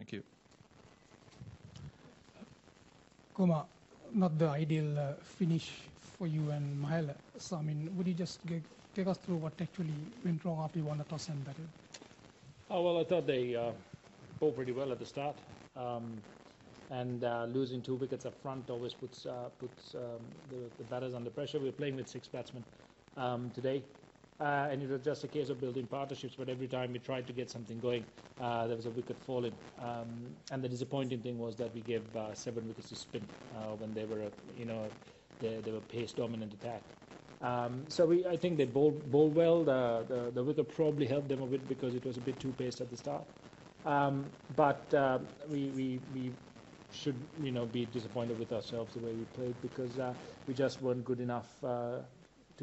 Thank you. Kumar, not the ideal finish for you and Mahela. So, I mean, would you just take us through what actually went wrong after you won the toss and battle? Oh, well, I thought they bowled pretty well at the start. And losing 2 wickets up front always puts the batters under pressure. We were playing with 6 batsmen today. And it was just a case of building partnerships, but every time we tried to get something going, there was a wicket falling. And the disappointing thing was that we gave 7 wickets to spin when they were, they were pace-dominant attack. So I think they bowled well. The wicket probably helped them a bit because it was a bit too paced at the start. But we should, be disappointed with ourselves the way we played because we just weren't good enough to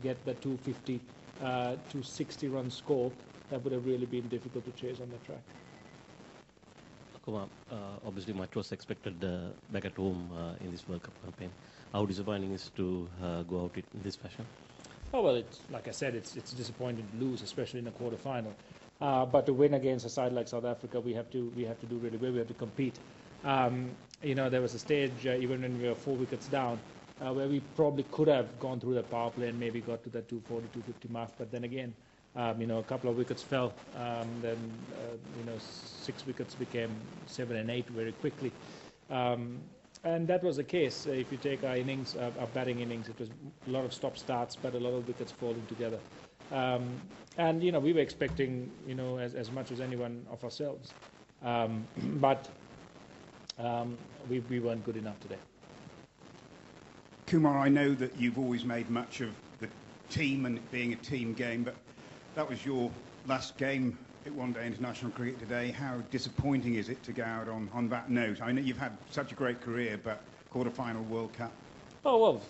get the 250. 260 run score that would have really been difficult to chase on the track. Kumar, obviously much was expected back at home in this World Cup campaign. How disappointing is to go out in this fashion? Oh well, it's like I said, it's disappointing to lose, especially in a quarter-final. But to win against a side like South Africa, we have to do really well. We have to compete. There was a stage even when we were 4 wickets down. Where we probably could have gone through the power play and maybe got to that 240, 250 mark. But then again, a couple of wickets fell. Then 6 wickets became 7 and 8 very quickly. And that was the case. If you take our innings, our batting innings, it was a lot of stop-starts, but a lot of wickets falling together. And, we were expecting, as much as anyone of ourselves. But we weren't good enough today. Kumar, I know that you've always made much of the team and it being a team game, but that was your last game at one-day international cricket today. How disappointing is it to go out on that note? I know you've had such a great career, but quarter-final World Cup. Oh, well,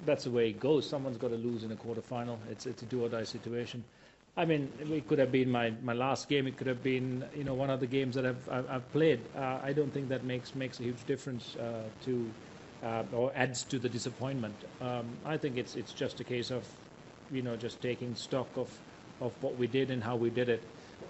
that's the way it goes. Someone's got to lose in a quarter-final. It's a do-or-die situation. I mean, it could have been my last game. It could have been, one of the games that I've played. I don't think that makes a huge difference or adds to the disappointment. I think it's just a case of, just taking stock of what we did and how we did it.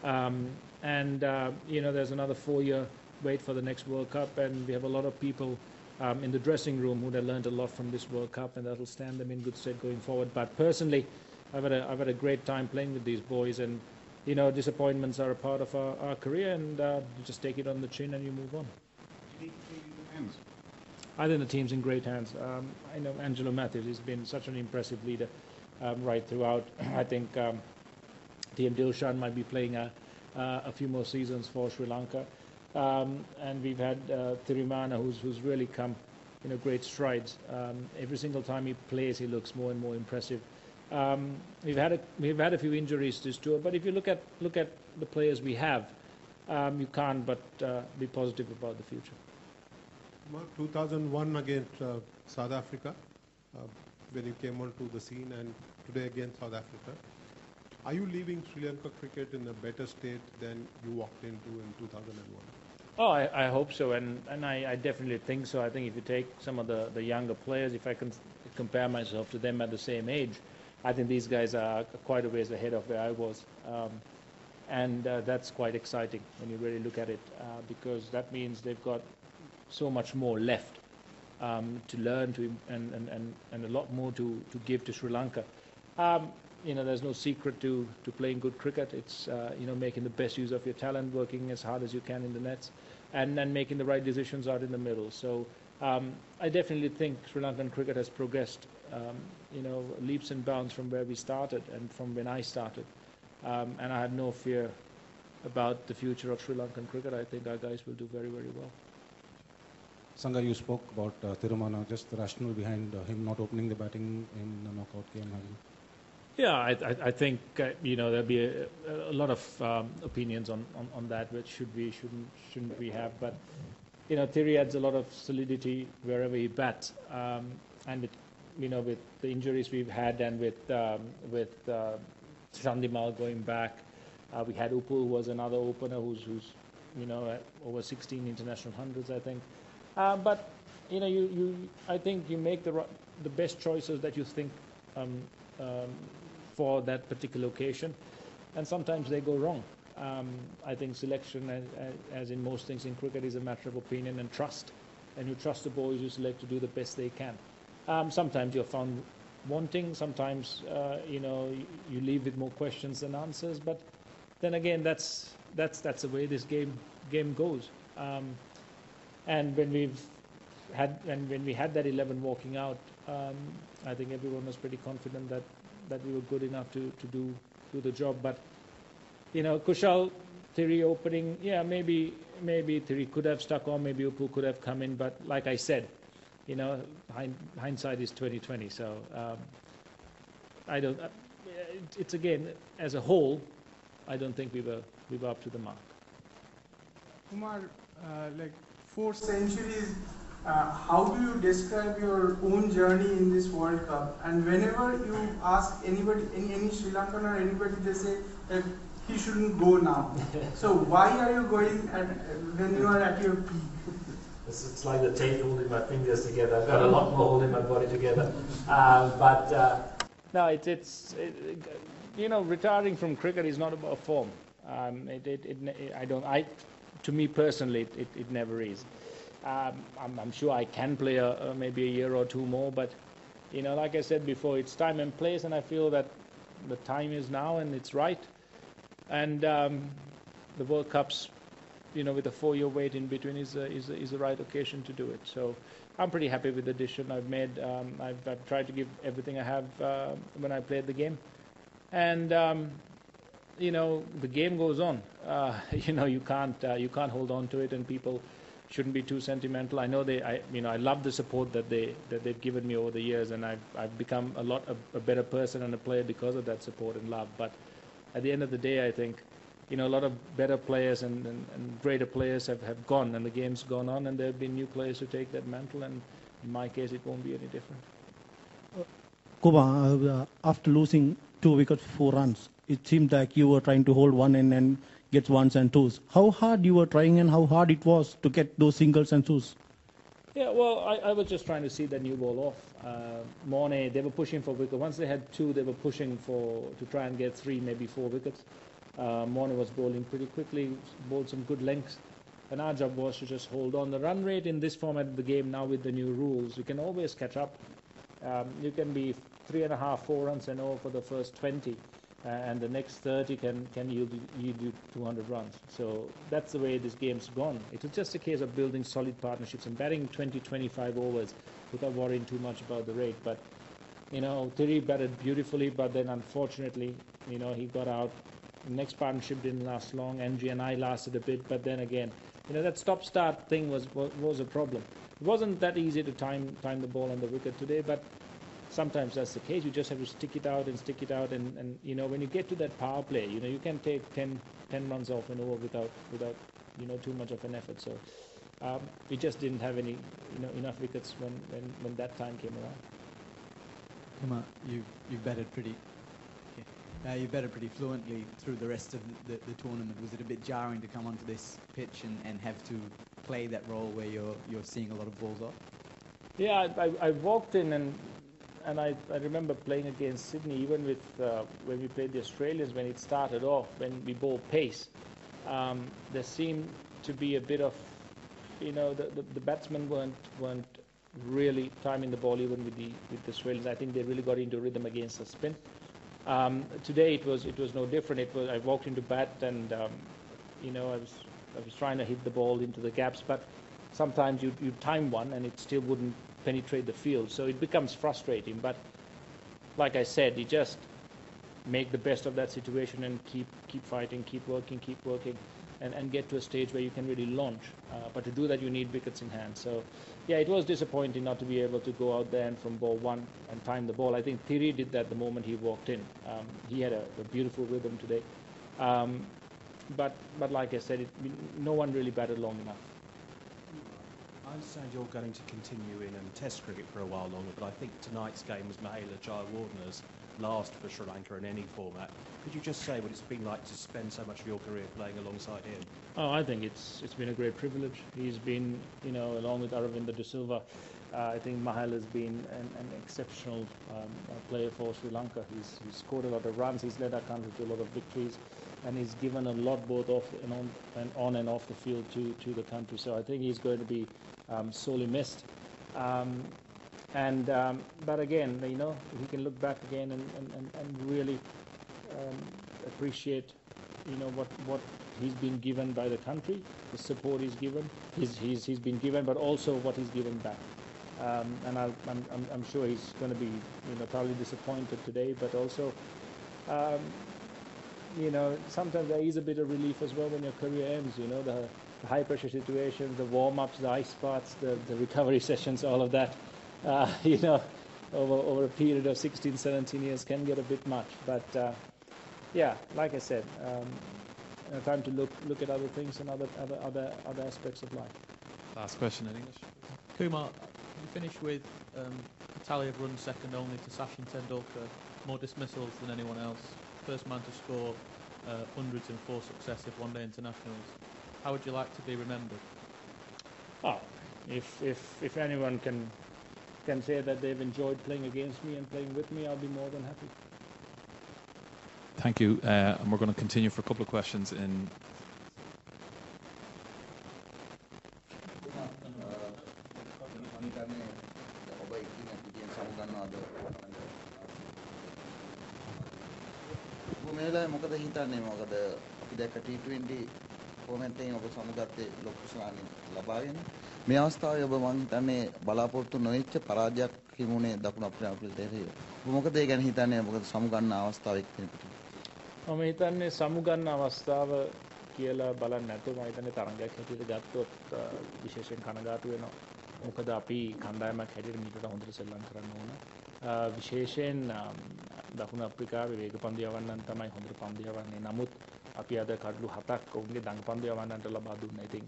There's another 4-year wait for the next World Cup, and we have a lot of people in the dressing room who have learned a lot from this World Cup, and that'll stand them in good stead going forward. But personally, I've had a great time playing with these boys, and disappointments are a part of our career, and you just take it on the chin and you move on. I think the team's in great hands. I know Angelo Matthews has been such an impressive leader right throughout. I think TM Dilshan might be playing a few more seasons for Sri Lanka. And we've had Thirimana, who's really come great strides. Every single time he plays, he looks more and more impressive. We've had a few injuries this tour, but if you look at the players we have, you can't but be positive about the future. 2001 against South Africa, when you came onto the scene, and today against South Africa. Are you leaving Sri Lanka cricket in a better state than you walked into in 2001? Oh, I hope so, and I definitely think so. I think if you take some of the younger players, if I can compare myself to them at the same age, I think these guys are quite a ways ahead of where I was. And that's quite exciting when you really look at it, because that means they've got so much more left to learn and a lot more to give to Sri Lanka. There's no secret to playing good cricket. It's making the best use of your talent, working as hard as you can in the nets, and then making the right decisions out in the middle. So I definitely think Sri Lankan cricket has progressed, leaps and bounds from where we started and from when I started. And I have no fear about the future of Sri Lankan cricket. I think our guys will do very, very well. Sanga, you spoke about Thirimana, just the rationale behind him not opening the batting in the knockout game. Yeah, I think there'll be a lot of opinions on that, which shouldn't we have. But Thiri adds a lot of solidity wherever he bats, and with the injuries we've had and with Chandimal going back, we had Upu, who was another opener who's over 16 international hundreds, I think. But I think you make the best choices that you think for that particular occasion, and sometimes they go wrong. I think selection, as in most things in cricket, is a matter of opinion and trust. And you trust the boys you select to do the best they can. Sometimes you're found wanting. Sometimes you leave with more questions than answers. But then again, that's the way this game goes. And when we had that 11 walking out, I think everyone was pretty confident that we were good enough to do the job. But Kushal, Thierry opening, maybe Thierry could have stuck on, maybe Upu could have come in. But like I said, hindsight is 20/20. So I don't. It's again, as a whole, I don't think we were up to the mark. Kumar, like 4 centuries, how do you describe your own journey in this World Cup? And whenever you ask anybody, any Sri Lankan or anybody, they say that he shouldn't go now. So why are you going when you are at your peak? It's like the tape holding my fingers together. I've got a lot more holding my body together. No, it's retiring from cricket is not about form. To me personally, it never is. I'm sure I can play maybe a year or two more, but like I said before, it's time and place, and I feel that the time is now and it's right. And the World Cups, with a 4-year wait in between, is the right occasion to do it. So I'm pretty happy with the decision I've made. I've tried to give everything I have when I played the game, and the game goes on. You can't hold on to it, and people shouldn't be too sentimental. I know I love the support that they've given me over the years, and I've become a better person and a player because of that support and love. But at the end of the day, I think a lot of better players and greater players have gone, and the game's gone on, and there have been new players who take that mantle, and in my case, it won't be any different. Kumar, after losing 2 wickets, 4 runs, it seemed like you were trying to hold one end and get ones and twos. How hard you were trying, and how hard it was to get those singles and twos? Yeah, well, I was just trying to see that new ball off. Morne, they were pushing for wicket. Once they had 2, they were pushing to try and get 3, maybe 4 wickets. Morne was bowling pretty quickly, bowled some good lengths, and our job was to just hold on. The run rate in this format of the game now with the new rules, you can always catch up. You can be 3.5, 4 runs and over for the first 20, and the next 30 can yield you 200 runs. So that's the way this game's gone. It was just a case of building solid partnerships and batting 20, 25 overs without worrying too much about the rate. But Thierry batted beautifully, but then unfortunately, he got out. The next partnership didn't last long. NG and I lasted a bit, but then again, that stop-start thing was a problem. It wasn't that easy to time the ball on the wicket today, but sometimes that's the case. You just have to stick it out, and when you get to that power play, you can take 10 runs off and over without too much of an effort. So we just didn't have any enough wickets when that time came around. Kumar, you've batted pretty. You batted pretty fluently through the rest of the tournament. Was it a bit jarring to come onto this pitch and have to play that role where you're seeing a lot of balls off? Yeah, I walked in and I remember playing against Sydney, even with when we played the Australians, when it started off, when we bowled pace, there seemed to be a bit of, the batsmen weren't really timing the ball even with the Australians. I think they really got into rhythm against the spin. Today it was no different. I walked into bat and I was trying to hit the ball into the gaps, but sometimes you time one and it still wouldn't penetrate the field, so it becomes frustrating. But like I said, you just make the best of that situation and keep fighting, keep working, and get to a stage where you can really launch. But to do that, you need wickets in hand. So yeah, it was disappointing not to be able to go out there and from ball one and time the ball. I think Thierry did that the moment he walked in. He had a beautiful rhythm today. But like I said, no one really batted long enough. I understand you're going to continue in Test cricket for a while longer, but I think tonight's game was Mahela Jayawardene's last for Sri Lanka in any format. Could you just say what it's been like to spend so much of your career playing alongside him? Oh, I think it's been a great privilege. He's been, along with Aravinda De Silva, I think Mahela's been an exceptional player for Sri Lanka. He's scored a lot of runs. He's led our country to a lot of victories. and he's given a lot both off and on and off the field to the country. So I think he's going to be sorely missed. But again, he can look back again and really appreciate, what he's been given by the country, the support he's given, he's been given, but also what he's given back. And I'm sure he's going to be, thoroughly disappointed today, but also, sometimes there is a bit of relief as well when your career ends. The high pressure situations, the warm-ups, the ice baths, the recovery sessions, all of that. Over a period of 16, 17 years can get a bit much. But yeah, like I said, time to look at other things and other aspects of life. Last question in English. Kumar, you finished with Italy have run second only to Sachin Tendulkar, more dismissals than anyone else, first man to score hundreds in 4 successive one-day internationals. How would you like to be remembered? If anyone can say that they've enjoyed playing against me and playing with me, I'll be more than happy. Thank you. And we're going to continue for a couple of questions in. මොකද හිතන්නේ මොකද අපි දැක්ක T20 format එකෙන් ඔබ සමුගත්තේ ලොකු ශ්‍රාණි ලබාගෙන මේ අවස්ථාවේ ඔබ මං හිතන්නේ බලාපොරොත්තු නොවෙච්ච පරාජයක් හිමුනේ දකුණු අප්‍රිකාවට එරෙහිව. ඔබ මොකද ඒ ගැන හිතන්නේ මොකද සමුගන්න අවස්ථාවක් තියෙනකොට? මම හිතන්නේ සමුගන්න අවස්ථාව කියලා බලන්න නැතුව මම හිතන්නේ තරංගයක් හැටියට ගත්තොත් විශේෂයෙන් කනගාටු වෙනවා. මොකද අපි කණ්ඩායමක් හැටියට මීටට හොඳට සෙල්ලම් කරන්න ඕන. විශේෂයෙන් දකුණු අප්‍රිකාවේ වේග පන්දු යවන්නන් තමයි හොඳට පන්දු යවන්නේ. නමුත් අපි අද කඩලු 7ක් ඔවුන්ගේ දඟ පන්දු යවන්නන්ට ලබා දුන්නා. ඉතින්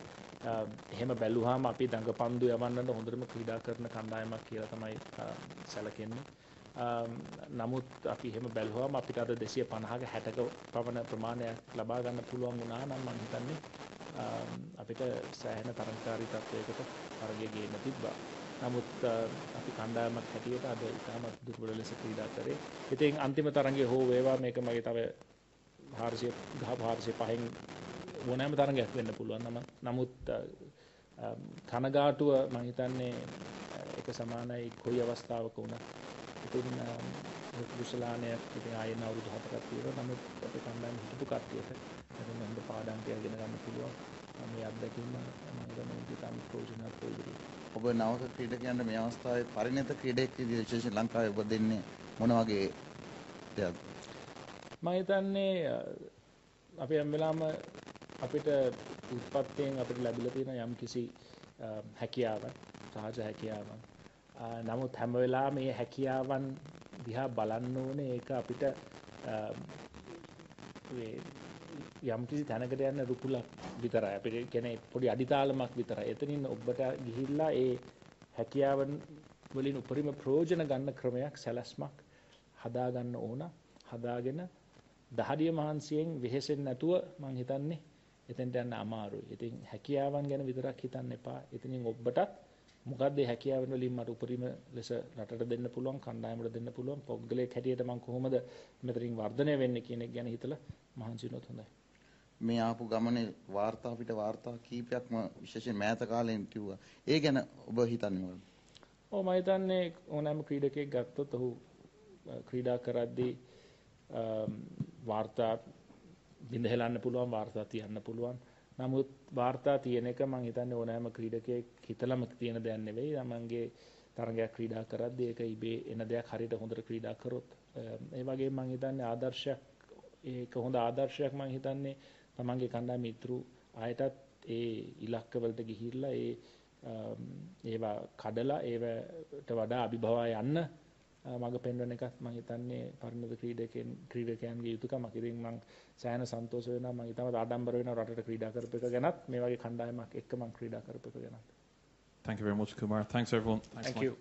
එහෙම බැලුවාම අපි දඟ පන්දු යවන්නන්ට හොඳටම ක්‍රීඩා කරන කණ්ඩායමක් කියලා තමයි සැලකෙන්නේ. නමුත් අපි එහෙම බැලුවාම අපිට අද 250ක 60ක පවන ප්‍රමාණයක් ලබා ගන්න පුළුවන් වුණා නම් මම හිතන්නේ අපිට සෑහෙන තරඟකාරී තත්වයකට තරගය ගේන්න තිබ්බා. නමුත් අපි කණ්ඩායමක් හැටියට අද ඉතාමත් දුර්වල ලෙස ක්‍රීඩා කරේ. ඉතින් අන්තිම තරඟයේ හෝ වේවා මේක මගේ තව 405න් ඕනෑම තරඟයක් වෙන්න පුළුවන්. නමුත් කනගාටුව මම හිතන්නේ එක සමානයි කොයි අවස්ථාවක වුණත්. ඉතින් කුසලානයක් ඉතින් ආයෙත් අවුරුදු 4ක් තියෙනවා. නමුත් අපේ කණ්ඩායම හිටපු කට්ටියට එතන හොඳ පාඩම් ටිකක් ඉගෙන ගන්න පුළුවන්. මේ අත්දැකීම මම හිතන්නේ ඉතාම ප්‍රයෝජනවත් වෙයි. ඔබ නවක ක්‍රීඩකයන්ට මේ අවස්ථාවේ පරිණත ක්‍රීඩකයෙක් විදිහට විශේෂයෙන් ලංකාවේ ඔබ දෙන්නේ මොන වගේ දෙයක්ද? මම හිතන්නේ අපි හැම වෙලාවම අපිට උත්පත්තියෙන් අපිට ලැබිලා තියෙන යම් කිසි හැකියාවක්, සහජ හැකියාවක්. නමුත් හැම වෙලාවෙම මේ හැකියාවන් දිහා බලන්න ඕනේ. ඒක අපිට යම් කිසි තැනකට යන රුකුලක් විතරයි. අපිට කියන්නේ පොඩි අඩිතාලමක් විතරයි. එතනින් ඔබට ගිහිල්ලා ඒ හැකියාවන් වලින් උපරිම ප්‍රයෝජන ගන්න ක්‍රමයක්, සැලැස්මක් හදා ගන්න ඕන. හදාගෙන දහඩිය මහන්සියෙන් වෙහෙසෙන්නේ නැතුව මම හිතන්නේ එතෙන්ට යන්න අමාරුයි. ඉතින් හැකියාවන් ගැන විතරක් හිතන්න එපා. එතනින් ඔබටත් මොකක්ද මේ හැකියාවන් වලින් මට උපරිම ලෙස රටට දෙන්න පුළුවන්, කණ්ඩායමට දෙන්න පුළුවන්, පොග්ගලයක් හැටියට මම කොහොමද මෙතනින් වර්ධනය වෙන්නේ කියන එක ගැන හිතලා මහන්සි වෙනොත් හොඳයි. මේ ආපු ගමනේ වාර්තා අපිට වාර්තා කීපයක්ම විශේෂයෙන් මෑත කාලෙන් කිව්වා. ඒ ගැන ඔබ හිතන්නේ මොකද? මම හිතන්නේ ඕනෑම ක්‍රීඩකයෙක් ගත්තොත් ඔහු ක්‍රීඩා කරද්දී වාර්තා බිඳහෙලන්න පුළුවන්, වාර්තා තියන්න පුළුවන්. නමුත් වාර්තා තියෙන එක මම හිතන්නේ ඕනෑම ක්‍රීඩකයෙක් හිතලම තියෙන දෙයක් නෙවෙයි. තමන්ගේ තරගයක් ක්‍රීඩා කරද්දී ඒක ඉබේ එන දෙයක්. හරියට හොඳට ක්‍රීඩා කරොත් ඒ වගේම මම හිතන්නේ ආදර්ශයක්, ඒක හොඳ ආදර්ශයක්. මම හිතන්නේ තමන්ගේ කණ්ඩායම ඉතුරු ආයතත් ඒ ඉලක්කවලට ගිහිල්ලා ඒවා කඩලා ඒවට වඩා අභිභවා යන්න මඟ පෙන්වන එකත් මම හිතන්නේ පරිණත ක්‍රීඩකයන්ගේ යුතුකමක්. ඉතින් මම සෑහෙන සන්තෝෂ වෙනවා. මම ඊටමත් ආඩම්බර වෙනවා රටට ක්‍රීඩා කරපු එක ගැනත්, මේ වගේ කණ්ඩායමක් එක්ක මම ක්‍රීඩා කරපු එක ගැනත්. Thank you very much, Kumar. Thanks everyone. Thank you.